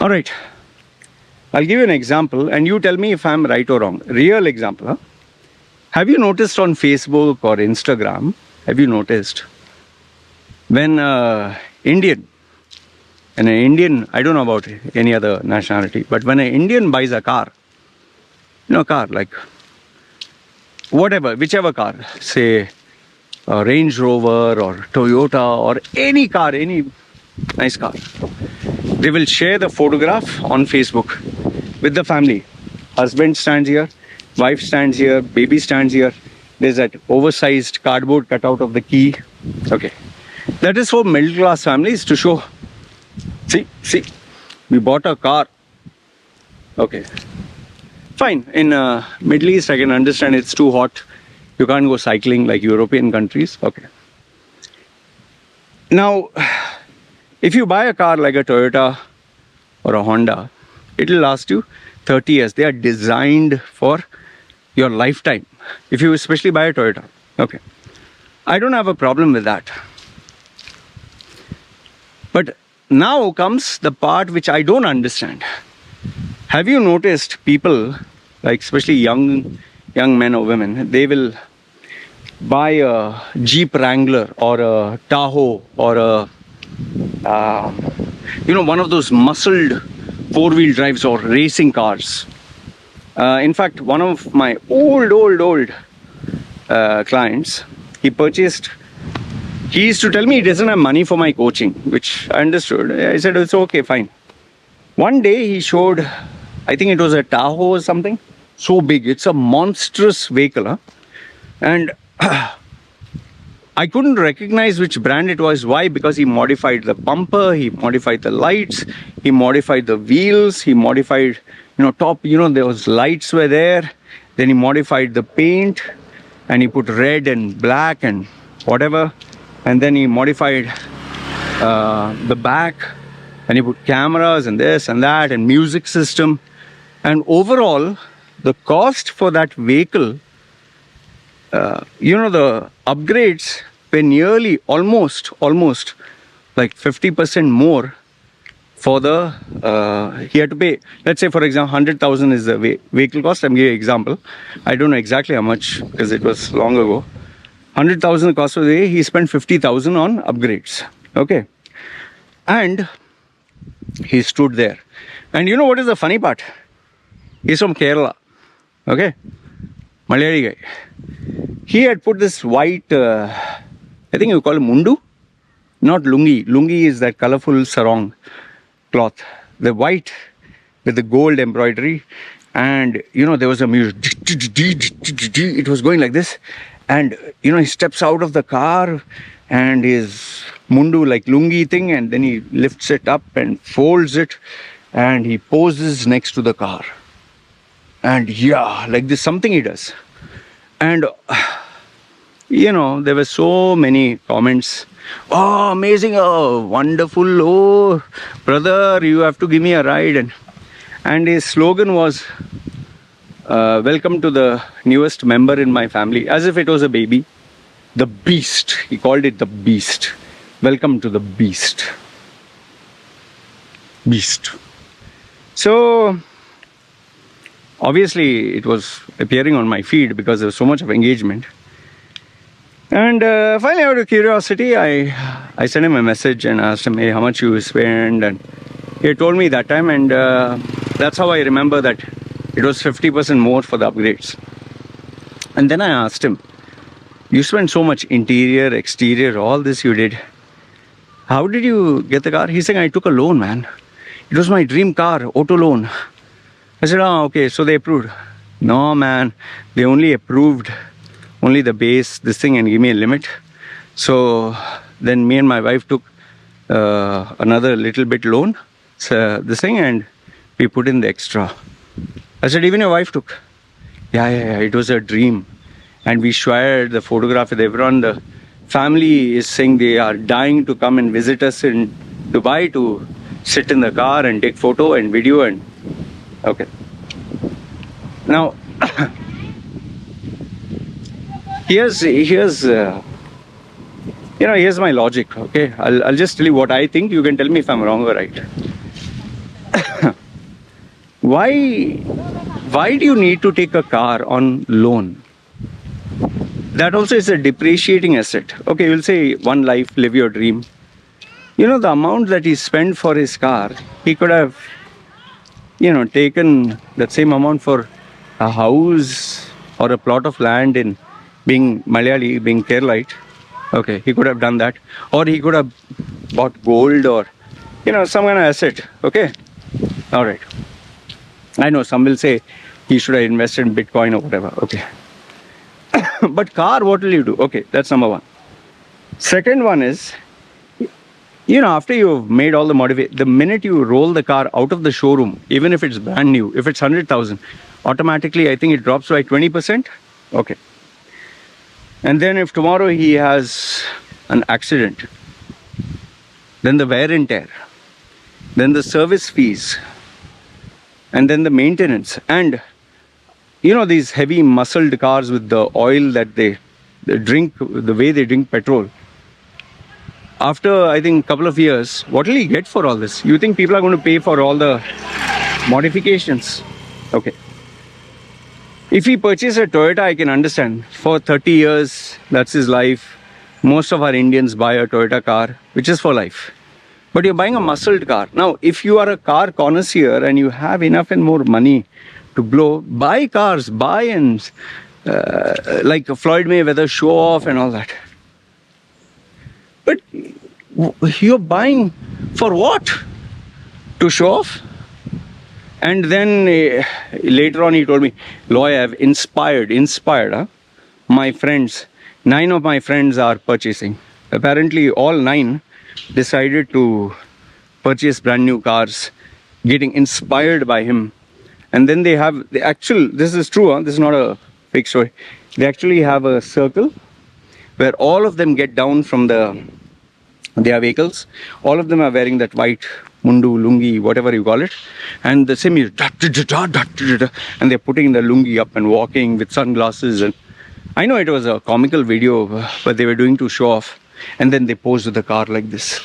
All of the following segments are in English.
All right. I'll give you an example and you tell me if I'm right or wrong. Real example. Huh? Have you noticed on Facebook or Instagram, have you noticed when Indian, and an Indian, I don't know about any other nationality, but when an Indian buys a car, car like whatever, whichever car, say a Range Rover or Toyota or any car, any nice car, they will share the photograph on Facebook with the family. Husband stands here, wife stands here, baby stands here. There's that oversized cardboard cutout of the key. Okay. That is for middle class families to show, see, we bought a car. Okay. Fine. In Middle East, I can understand it's too hot. You can't go cycling like European countries. Okay. Now, if you buy a car like a Toyota or a Honda, it will last you 30 years. They are designed for your lifetime. If you especially buy a Toyota. Okay. I don't have a problem with that. But now comes the part which I don't understand. Have you noticed people, like especially young men or women, they will buy a Jeep Wrangler or a Tahoe or a one of those muscled four-wheel drives or racing cars. In fact, one of my old clients, he used to tell me he doesn't have money for my coaching, which I understood. I said, it's okay, fine. One day he showed, I think it was a Tahoe or something, so big. It's a monstrous vehicle. Huh? And I couldn't recognize which brand it was. Why? Because he modified the bumper, he modified the lights, he modified the wheels, he modified, top, those lights were there. Then he modified the paint and he put red and black and whatever. And then he modified the back and he put cameras and this and that and music system. And overall, the cost for that vehicle, the upgrades were nearly almost like 50% more for the, he had to pay, let's say for example, 100,000 is the vehicle cost. I'm giving an example. I don't know exactly how much because it was long ago. 100,000 cost of the day, he spent 50,000 on upgrades. Okay. And he stood there. And you know what is the funny part? He's from Kerala. Okay. Malayali guy. He had put this white, I think you call it mundu, not lungi. Lungi is that colorful sarong cloth. The white with the gold embroidery. And, there was a music. It was going like this. And, he steps out of the car and his mundu like lungi thing. And then he lifts it up and folds it. And he poses next to the car. And yeah, like this, something he does. And, there were so many comments. Oh, amazing. Oh, wonderful. Oh, brother, you have to give me a ride. And his slogan was, welcome to the newest member in my family. As if it was a baby. The beast. He called it the beast. Welcome to the beast. Beast. So, obviously, it was appearing on my feed because there was so much of engagement. And finally, out of curiosity, I sent him a message and asked him, hey, how much you spend? And he told me that time, and that's how I remember that it was 50% more for the upgrades. And then I asked him, you spent so much interior, exterior, all this you did. How did you get the car? He's saying, I took a loan, man. It was my dream car, auto loan. I said, oh, okay, so they approved. No, man, they only approved only the base, this thing, and give me a limit. So then me and my wife took another little bit loan, this thing, and we put in the extra. I said, even your wife took? Yeah, it was a dream. And we shared the photograph with everyone. The family is saying they are dying to come and visit us in Dubai to sit in the car and take photo and video and okay. Now, here's my logic. Okay, I'll just tell you what I think. You can tell me if I'm wrong or right. Why, why do you need to take a car on loan? That also is a depreciating asset. Okay, we'll say one life, live your dream. You know, the amount that he spent for his car, he could have, taken that same amount for a house or a plot of land in, being Malayali, being Keralite. Okay, he could have done that. Or he could have bought gold or, some kind of asset. Okay, all right. I know some will say he should have invested in Bitcoin or whatever. Okay. But car, what will you do? Okay, that's number one. Second one is, after you've made all the modifications, the minute you roll the car out of the showroom, even if it's brand new, if it's 100,000, automatically I think it drops by 20%. Okay. And then if tomorrow he has an accident, then the wear and tear, then the service fees, and then the maintenance, and these heavy muscled cars with the oil that they drink, the way they drink petrol. After, I think, a couple of years, what will he get for all this? You think people are going to pay for all the modifications? Okay. If he purchases a Toyota, I can understand. For 30 years, that's his life. Most of our Indians buy a Toyota car, which is for life. But you're buying a muscled car. Now, if you are a car connoisseur and you have enough and more money to blow, buy cars, buy and like Floyd Mayweather, show off and all that. But you're buying for what? To show off? And then later on he told me, Loy, I've inspired, my friends. 9 of my friends are purchasing. Apparently all 9 decided to purchase brand new cars, getting inspired by him. And then this is true, huh? This is not a fake story. They actually have a circle where all of them get down from their vehicles. All of them are wearing that white mundu, lungi, whatever you call it. And the same is and they're putting the lungi up and walking with sunglasses. And I know it was a comical video, but they were doing to show off. And then they posed with the car like this.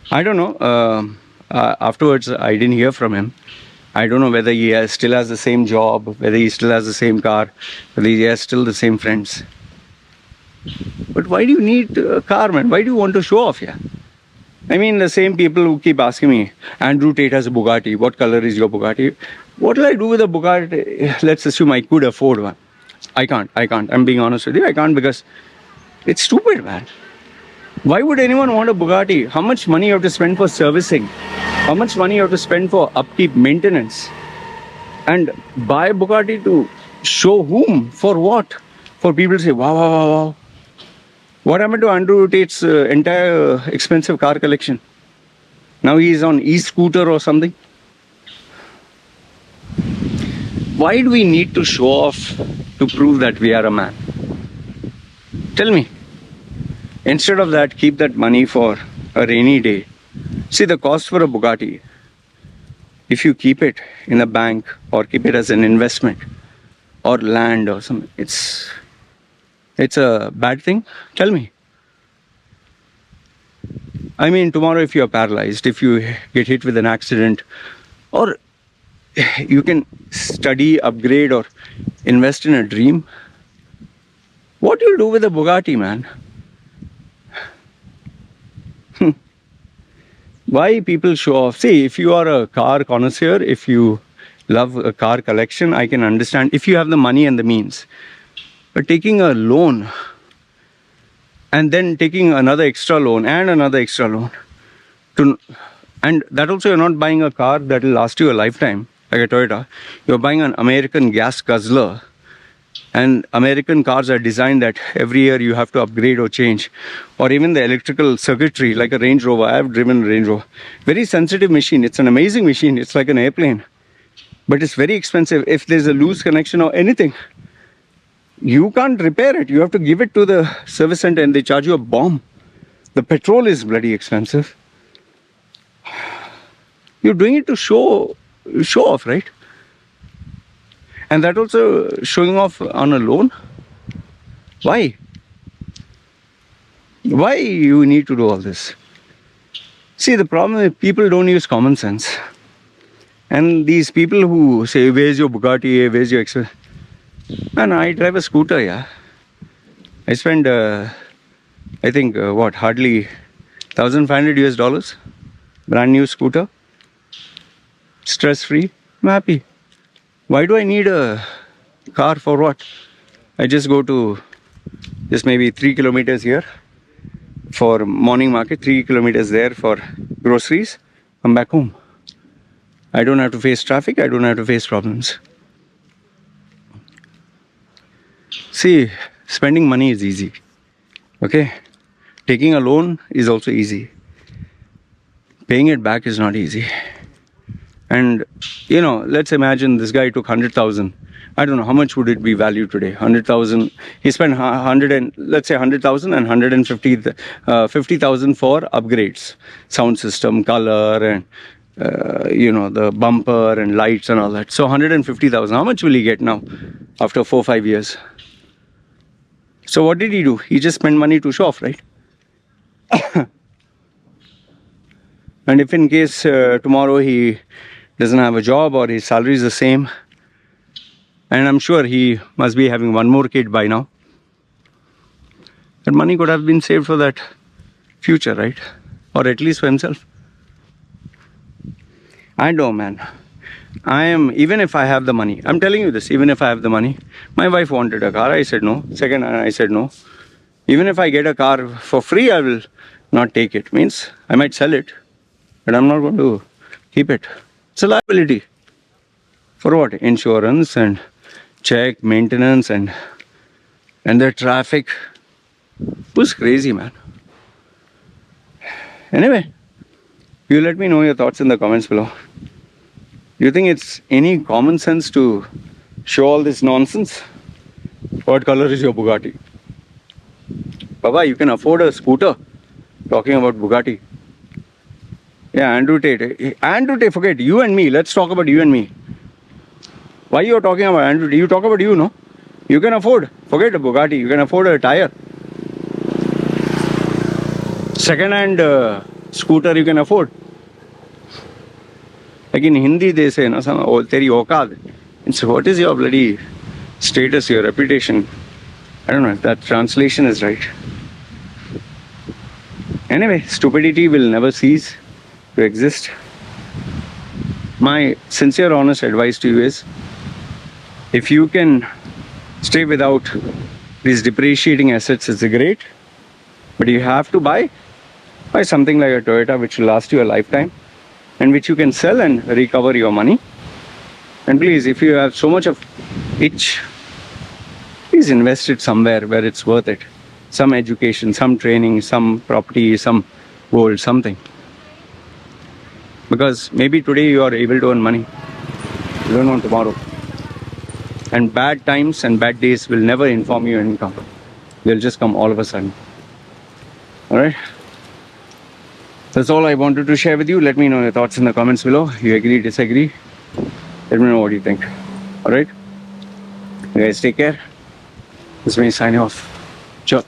I don't know. Afterwards, I didn't hear from him. I don't know whether he still has the same job, whether he still has the same car, whether he has still the same friends. But why do you need a car, man? Why do you want to show off? Yeah. I mean, the same people who keep asking me, Andrew Tate has a Bugatti. What color is your Bugatti? What will I do with a Bugatti? Let's assume I could afford one. I can't. I'm being honest with you. I can't because it's stupid, man. Why would anyone want a Bugatti? How much money you have to spend for servicing? How much money you have to spend for upkeep, maintenance? And buy a Bugatti to show whom? For what? For people to say, wow, wow, wow, wow. What happened to Andrew Tate's entire expensive car collection? Now he's on e-scooter or something. Why do we need to show off to prove that we are a man? Tell me. Instead of that, keep that money for a rainy day. See, the cost for a Bugatti, if you keep it in a bank or keep it as an investment or land or something, it's a bad thing? Tell me. I mean, tomorrow if you are paralyzed, if you get hit with an accident, or you can study, upgrade, or invest in a dream, what do you do with a Bugatti, man? Why people show off? See, if you are a car connoisseur, if you love a car collection, I can understand if you have the money and the means. But taking a loan and then taking another extra loan and another extra loan, and that also you're not buying a car that will last you a lifetime, like a Toyota. You're buying an American gas guzzler. And American cars are designed that every year you have to upgrade or change. Or even the electrical circuitry, like a Range Rover. I have driven a Range Rover. Very sensitive machine. It's an amazing machine. It's like an airplane. But it's very expensive. If there's a loose connection or anything, you can't repair it. You have to give it to the service center and they charge you a bomb. The petrol is bloody expensive. You're doing it to show off, right? And that also showing off on a loan? Why? Why you need to do all this? See, the problem is people don't use common sense. And these people who say, where's your Bugatti, where's your expense? Man, I drive a scooter, yeah. I spend, I think, hardly $1,500 US. Brand new scooter. Stress-free. I'm happy. Why do I need a car for what? I just go to just maybe 3 kilometers here for morning market, 3 kilometers there for groceries, come back home. I don't have to face traffic, I don't have to face problems. See, spending money is easy, okay? Taking a loan is also easy. Paying it back is not easy. And, you know, let's imagine this guy took 100,000. I don't know, how much would it be valued today? 100,000. He spent 100 and, let's say 100,000 and 50,000 for upgrades. Sound system, color, and, the bumper and lights and all that. So 150,000. How much will he get now after 4-5 years? So what did he do? He just spent money to show off, right? And if in case tomorrow he doesn't have a job or his salary is the same, and I'm sure he must be having one more kid by now, that money could have been saved for that future, right? Or at least for himself. I know, man. Even if I have the money, I'm telling you this, even if I have the money, my wife wanted a car, I said no. Second, I said no. Even if I get a car for free, I will not take it. Means I might sell it, but I'm not going to keep it. It's a liability. For what? Insurance and check, maintenance and the traffic. Who's crazy, man? Anyway, you let me know your thoughts in the comments below. Do you think it's any common sense to show all this nonsense? What color is your Bugatti? Baba, you can afford a scooter. Talking about Bugatti. Yeah, Andrew Tate. Andrew Tate, forget you and me. Let's talk about you and me. Why you are talking about Andrew Tate? You talk about you, no? You can afford. Forget a Bugatti. You can afford a tire. Second-hand scooter you can afford. Like in Hindi they say, no, teri aukad. So what is your bloody status, your reputation? I don't know if that translation is right. Anyway, stupidity will never cease to exist. My sincere, honest advice to you is, if you can stay without these depreciating assets, it's great. But you have to buy something like a Toyota which will last you a lifetime and which you can sell and recover your money. And please, if you have so much of itch, please invest it somewhere where it's worth it. Some education, some training, some property, some gold, something. Because maybe today you are able to earn money. You don't know tomorrow. And bad times and bad days will never inform you income. They'll just come all of a sudden. Alright? That's all I wanted to share with you. Let me know your thoughts in the comments below. You agree, disagree? Let me know what you think. Alright? You guys take care. This is me signing off. Ciao.